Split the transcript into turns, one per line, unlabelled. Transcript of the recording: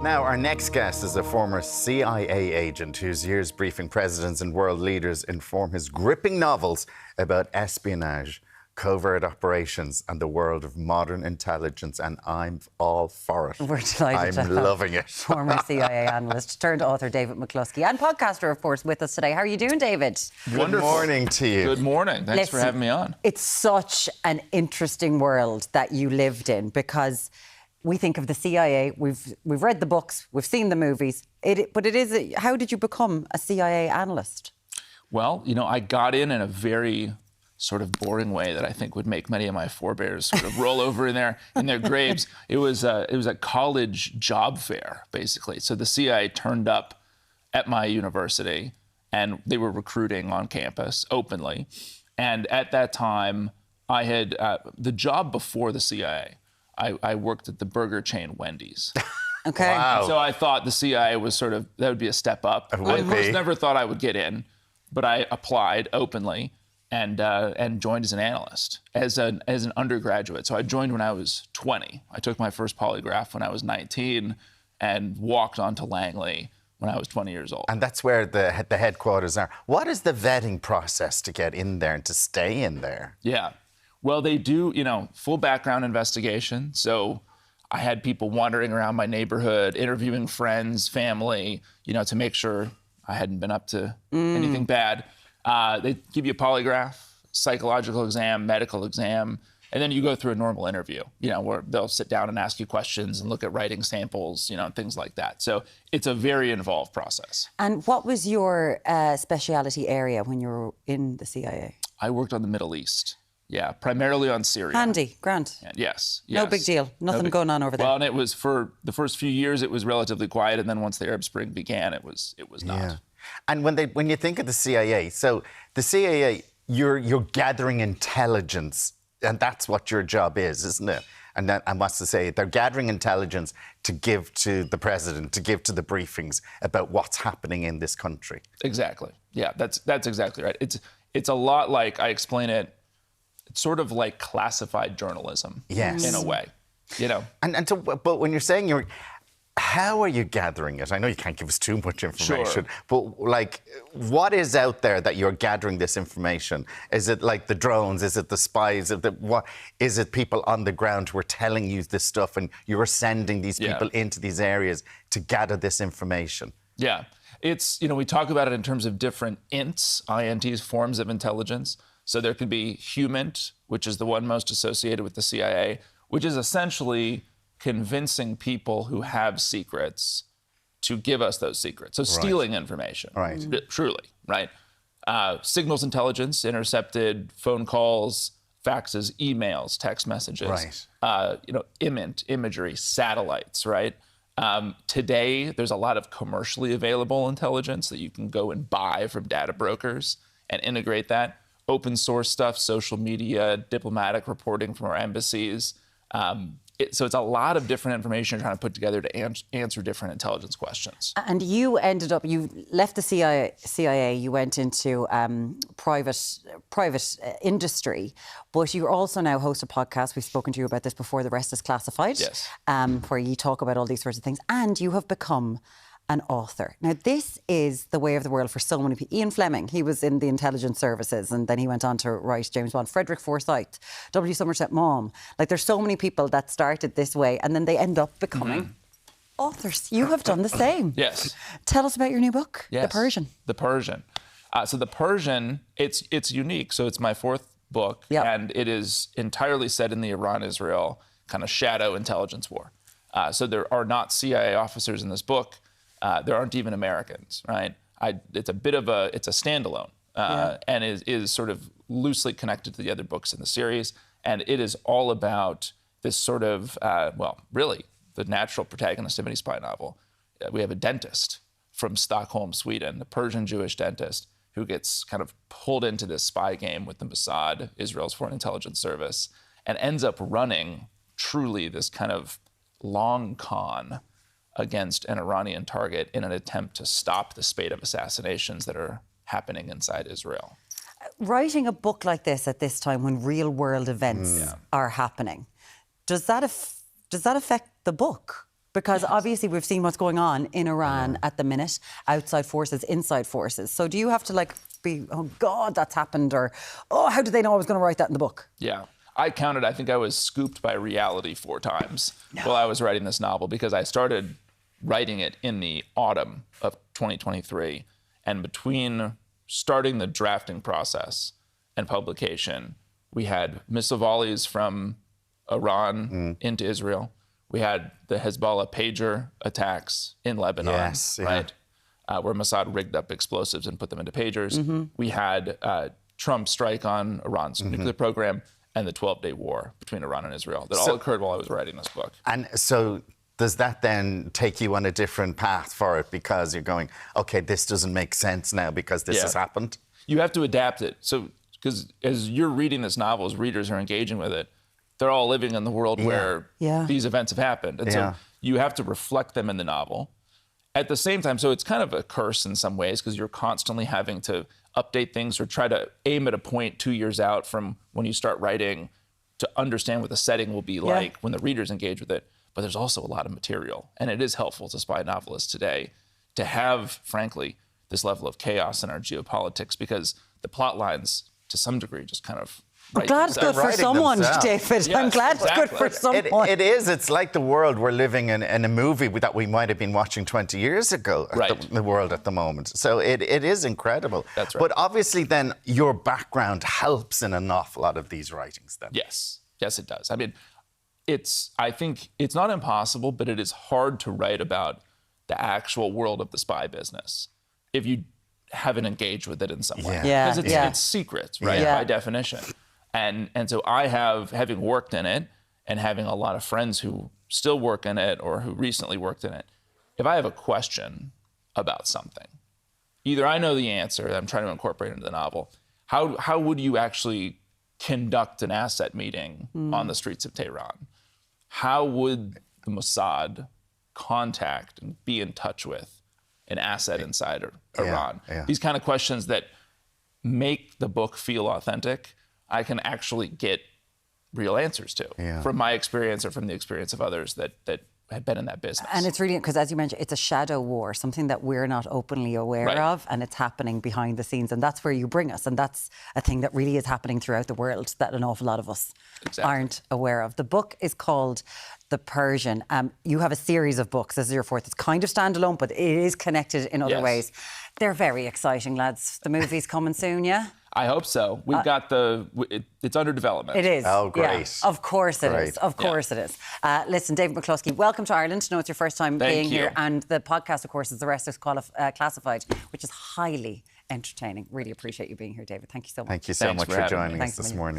Now, our next guest is a former CIA agent whose years briefing presidents and world leaders inform his gripping novels about espionage, covert operations, and the world of modern intelligence, and I'm all for it.
We're delighted
I'm loving it.
Former CIA analyst turned author David McCloskey, and podcaster, of course, with us today. How are you doing, David?
Good morning to you.
Good morning. Thanks for having me on.
It's such an interesting world that you lived in, because we think of the CIA, we've read the books, we've seen the movies, how did you become a CIA analyst?
Well, I got in a very sort of boring way that I think would make many of my forebears sort of roll over in their graves. It was a college job fair, basically. So the CIA turned up at my university, and they were recruiting on campus openly. And at that time, I had the job before the CIA. I worked at the burger chain Wendy's.
Okay.
Wow.
So I thought the CIA was that would be a step up. I, of course, never thought I would get in, but I applied openly and joined as an analyst, as an undergraduate. So I joined when I was 20. I took my first polygraph when I was 19 and walked onto Langley when I was 20 years old.
And that's where the headquarters are. What is the vetting process to get in there and to stay in there?
Yeah. Well, they do, full background investigation. So I had people wandering around my neighborhood, interviewing friends, family, to make sure I hadn't been up to anything bad. They give you a polygraph, psychological exam, medical exam, and then you go through a normal interview, where they'll sit down and ask you questions and look at writing samples, things like that. So it's a very involved process.
And what was your speciality area when you were in the CIA?
I worked on the Middle East. Yeah, primarily on Syria.
Handy, grand.
Yes.
No big deal. Nothing going on over there.
Well, and it was for the first few years, it was relatively quiet, and then once the Arab Spring began, it was not.
Yeah. And when you think of the CIA, so the CIA, you're gathering intelligence, and that's what your job is, isn't it? And then I must say, they're gathering intelligence to give to the president, to give to the briefings about what's happening in this country.
Exactly. Yeah, that's exactly right. It's a lot like, I explain it. It's sort of like classified journalism,
yes,
in a way,
But when you're saying how are you gathering it? I know you can't give us too much information,
Sure.
But what is out there that you're gathering this information? Is it like the drones? Is it the spies? Is it people on the ground who are telling you this stuff, and you're sending these people into these areas to gather this information?
Yeah, it's we talk about it in terms of different INTs, forms of intelligence. So there could be HUMINT, which is the one most associated with the CIA, which is essentially convincing people who have secrets to give us those secrets. So stealing information.
Right.
Truly, right? Signals intelligence, intercepted phone calls, faxes, emails, text messages.
Right.
IMINT, imagery, satellites, right? Today, there's a lot of commercially available intelligence that you can go and buy from data brokers and integrate that. Open source stuff, social media, diplomatic reporting from our embassies. So it's a lot of different information you're trying to put together to answer different intelligence questions.
And you left the CIA, you went into private industry, but you also now host a podcast. We've spoken to you about this before, The Rest is Classified,
yes,
where you talk about all these sorts of things. And you have become an author. Now, this is the way of the world for so many people. Ian Fleming, he was in the intelligence services, and then he went on to write James Bond. Frederick Forsyth, W. Somerset Maugham. There's so many people that started this way, and then they end up becoming authors. You have done the same.
Yes.
Tell us about your new book,
yes.
The Persian.
The Persian. So The Persian, it's unique. So it's my fourth book, and it is entirely set in the Iran-Israel kind of shadow intelligence war. So there are not CIA officers in this book. There aren't even Americans, right? It's a standalone, and is sort of loosely connected to the other books in the series. And it is all about this sort of, really, the natural protagonist of any spy novel. We have a dentist from Stockholm, Sweden, a Persian Jewish dentist who gets kind of pulled into this spy game with the Mossad, Israel's foreign intelligence service, and ends up running truly this kind of long con against an Iranian target in an attempt to stop the spate of assassinations that are happening inside Israel.
Writing a book like this at this time when real-world events are happening, does that affect the book? Because obviously we've seen what's going on in Iran at the minute, outside forces, inside forces. So do you have to like be, oh God, that's happened, or, oh, how did they know I was going to write that in the book?
Yeah. I counted, I think I was scooped by reality 4 times while I was writing this novel, because I started writing it in the autumn of 2023. And between starting the drafting process and publication, we had missile volleys from Iran into Israel. We had the Hezbollah pager attacks in Lebanon, right? Where Mossad rigged up explosives and put them into pagers. We had Trump's strike on Iran's nuclear program, and the 12-day war between Iran and Israel. That all occurred while I was writing this book.
And so does that then take you on a different path for it, because you're going, okay, this doesn't make sense now because this has happened?
You have to adapt it. So, because as you're reading this novel, as readers are engaging with it, they're all living in the world where these events have happened. And so you have to reflect them in the novel. At the same time, so it's kind of a curse in some ways, because you're constantly having to update things or try to aim at a point 2 years out from when you start writing to understand what the setting will be like when the readers engage with it. But there's also a lot of material. And it is helpful to spy novelists today to have, frankly, this level of chaos in our geopolitics, because the plot lines, to some degree, just kind of
I'm glad it's good for someone, David.
Yes,
I'm glad it's good for someone.
It is. It's like the world we're living in a movie that we might have been watching 20 years ago, the world at the moment. So it is incredible.
That's right.
But obviously then your background helps in an awful lot of these writings then.
Yes. Yes, it does. I mean, I think it's not impossible, but it is hard to write about the actual world of the spy business if you haven't engaged with it in some way. Because it's secret, right, by definition. And so I have, having worked in it and having a lot of friends who still work in it or who recently worked in it, if I have a question about something, either I know the answer that I'm trying to incorporate into the novel, how would you actually conduct an asset meeting on the streets of Tehran? How would the Mossad contact and be in touch with an asset inside Iran? These kind of questions that make the book feel authentic, I can actually get real answers to from my experience or from the experience of others that have been in that business.
And it's really, because as you mentioned, it's a shadow war, something that we're not openly aware of, and it's happening behind the scenes. And that's where you bring us. And that's a thing that really is happening throughout the world that an awful lot of us aren't aware of. The book is called The Persian. You have a series of books. This is your 4th. It's kind of standalone, but it is connected in other ways. They're very exciting, lads. The movie's coming soon, yeah?
I hope so. We've got it's under development.
It is.
Oh, great.
Yeah. Of course it is. Of course it is. Listen, David McCloskey, welcome to Ireland. I know it's your first time being here. And the podcast, of course, is The Rest is Classified, which is highly entertaining. Really appreciate you being here, David. Thank you so much.
Thank you so much for joining us this morning.